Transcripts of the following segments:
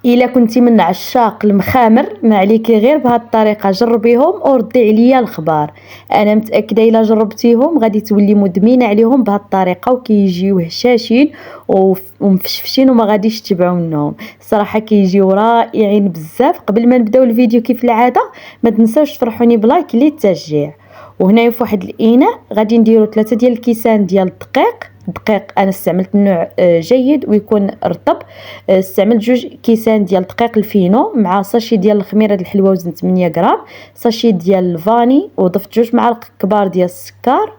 الا كنتي من عشاق المخامر ما عليكي غير بهذه الطريقه، جربيهم وردي عليا الخبار. انا متاكده الا جربتيهم غادي تولي مدمنه عليهم بهذه الطريقه، وكيجيو هشاشين ومفشفشين وما غاديش تشبعوا منهم. صراحه كيجيو رائعين بزاف. قبل ما نبداو الفيديو كيف العاده ما تنساوش تفرحوني بلايك للتشجيع. وهنايا في واحد الاناء غادي نديرو 3 ديال الكيسان ديال الدقيق انا استعملت نوع جيد ويكون رطب. استعملت 2 كيسان ديال دقيق الفينو مع ساشي ديال الخميره د الحلوه وزن 8 غرام، ساشي ديال الفاني، وضفت 2 معالق كبار ديال السكر.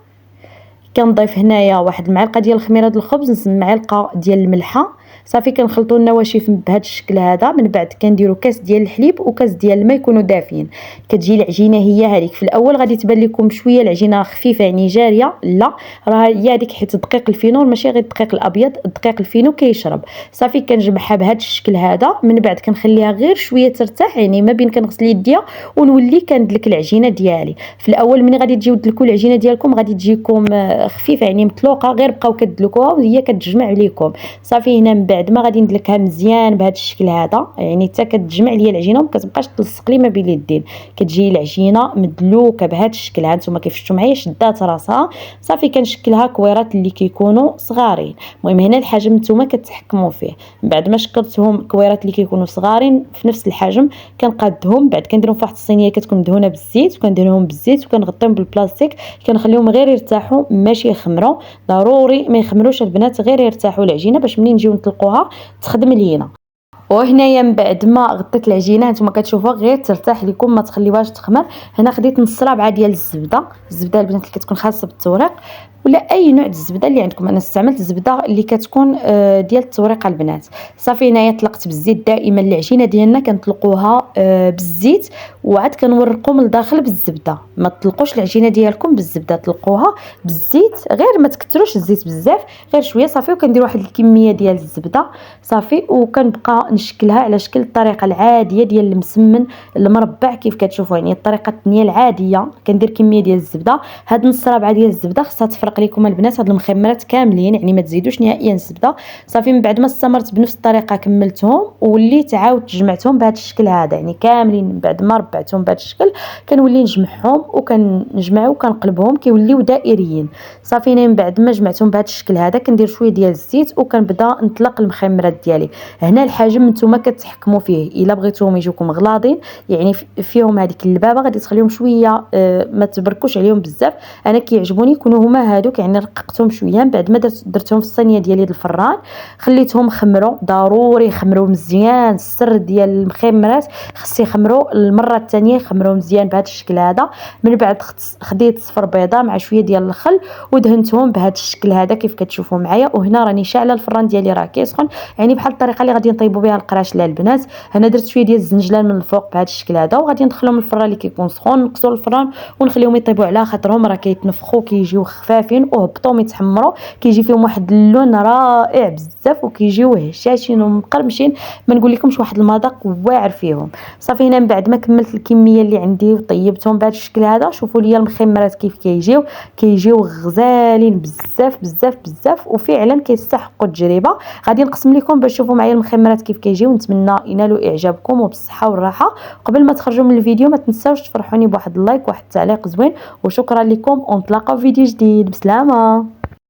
كنضيف هنايا واحد المعلقه ديال الخميره د الخبز، نص معلقه ديال الملحه. صافي كنخلطوا النواشف بهذا الشكل هذا. من بعد كنديروا كاس ديال الحليب وكاس ديال الماء يكونوا دافيين. كتجي العجينه هي هذيك. في الاول غادي تبان لكم شويه العجينه خفيفه يعني جاريه، لا راه هي هذيك حيت الدقيق الفينو ماشي غير الدقيق الابيض، الدقيق الفينو كيشرب. صافي كنجمعها بهذا الشكل هذا. من بعد كنخليها غير شويه ترتاح، يعني ما بين كنغسل يديا ونولي كندلك العجينه ديالي. في الاول ملي غادي تجيو تدلكوا العجينه ديالكم غادي تجيكم خفيفه يعني مطلوقه، غير بقاو كتدلكوها وهي كتجمع عليكم. صافي هنا من بعد ما غادي ندلكها مزيان بهذا الشكل هذا، يعني حتى كتجمع ليا العجينه وما كتبقاش تلصق لي ما بين اليدين. كتجي العجينه مدلوكه بهذا الشكل ها. نتوما كيف شفتوا معايا شدات راسها. صافي كنشكلها كويرات اللي كيكونوا صغارين. المهم هنا الحجم نتوما كتحكموا فيه. من بعد ما شكلتهم كويرات اللي كيكونوا صغارين في نفس الحجم كنقادهم. بعد كنديرهم في واحد الصينيه كتكون مدهونه بالزيت، وكندهنهم بالزيت وكنغطيهم بالبلاستيك. كنخليهم غير يرتاحوا ماشي يخمروا. ضروري ما يخمروش البنات، غير يرتاحوا العجينه باش منين نجيو نطلقوها تخدم لينا. وهنايا من بعد ما غطيت العجينه نتوما كتشوفوها غير ترتاح لكم ما تخليوهاش تخمر. هنا خديت نص رابعه ديال الزبده البنات اللي كتكون خاصه بالتوريق، ولا اي نوع الزبده اللي عندكم. انا استعملت الزبده اللي كتكون ديال التوريقه البنات. صافي هنايا طلقت بالزيت. دائما العجينه ديالنا كنطلقوها بالزيت وعاد كنورقوا من الداخل بالزبده. ما تطلقوش العجينه ديالكم بالزبده، طلقوها بالزيت، غير ما تكثروش الزيت بزاف، غير شويه صافي. وكندير واحد الكميه ديال الزبده صافي، وكنبقى نشكلها على شكل الطريقه العاديه ديال المسمن المربع كيف كتشوفوا، يعني الطريقه الثانيه العاديه. كندير كميه ديال الزبده. هاد نص رابعه ديال الزبده خصها تفرق لكم البنات هاد المخمرات كاملين، يعني ما تزيدوش نهائيا الزبده. صافي من بعد ما استمرت بنفس الطريقه كملتهم وليت عاود جمعتهم بهذا الشكل هذا، يعني كاملين. من بعد ما ربعتهم بهذا الشكل كنولي نجمعهم وكنجمعوا وكنقلبهم كيوليو دائريين. صافي من بعد ما جمعتهم بهذا الشكل هذا كندير شويه ديال الزيت وكنبدا نطلق المخمرات ديالي. هنا الحجم نتوما كتحكموا فيه. الا بغيتوهم يجوكم غلاضين يعني فيهم هذيك اللبابه غادي تخليهم شويه ما تبركوش عليهم بزاف. انا كيعجبوني يكونوا هما هادوك، يعني رققتهم شويه. من بعد ما درتهم في الصينيه ديالي الفران خليتهم خمروا. ضروري يخمروا مزيان. السر ديال المخمرات خص يخمروا المره الثانيه، يخمروا مزيان بهذا الشكل هذا. من بعد خديت صفر بيضه مع شويه ديال الخل ودهنتهم بهذا الشكل هذا كيف كتشوفوا معايا. وهنا راني شاعله الفران ديالي راه كيسخن، يعني بحال الطريقه اللي غادي نطيبوا بها القراش للبنات. هنا درت شويه ديال الزنجلان من الفوق بهذا الشكل هذا، وغادي ندخلهم الفران اللي كيكون سخون. نقصوا الفران ونخليهم يطيبوا على خاطرهم راه كيتنفخوا كيجيو خفافين وهبطوا يتحمروا. كيجي فيهم واحد اللون رائع بزاف وكيجيو هشاشين ومقرمشين، ما نقول لكمش واحد المذاق واعر فيهم. صافي هنا من بعد ما كملت الكميه اللي عندي وطيبتهم بهذا الشكل هذا، شوفوا لي المخمرات كيف كيجيو غزالين بزاف بزاف بزاف، وفعلا كيستحقوا التجربه. غادي نقسم لكم باش تشوفوا معايا المخمرات كيف كيجيو. نتمنى ينالوا اعجابكم وبالصحه والراحه. قبل ما تخرجوا من الفيديو ما تنساوش تفرحوني بواحد اللايك وواحد التعليق زوين، وشكرا لكم ونتلاقاو في فيديو جديد. بسلامه.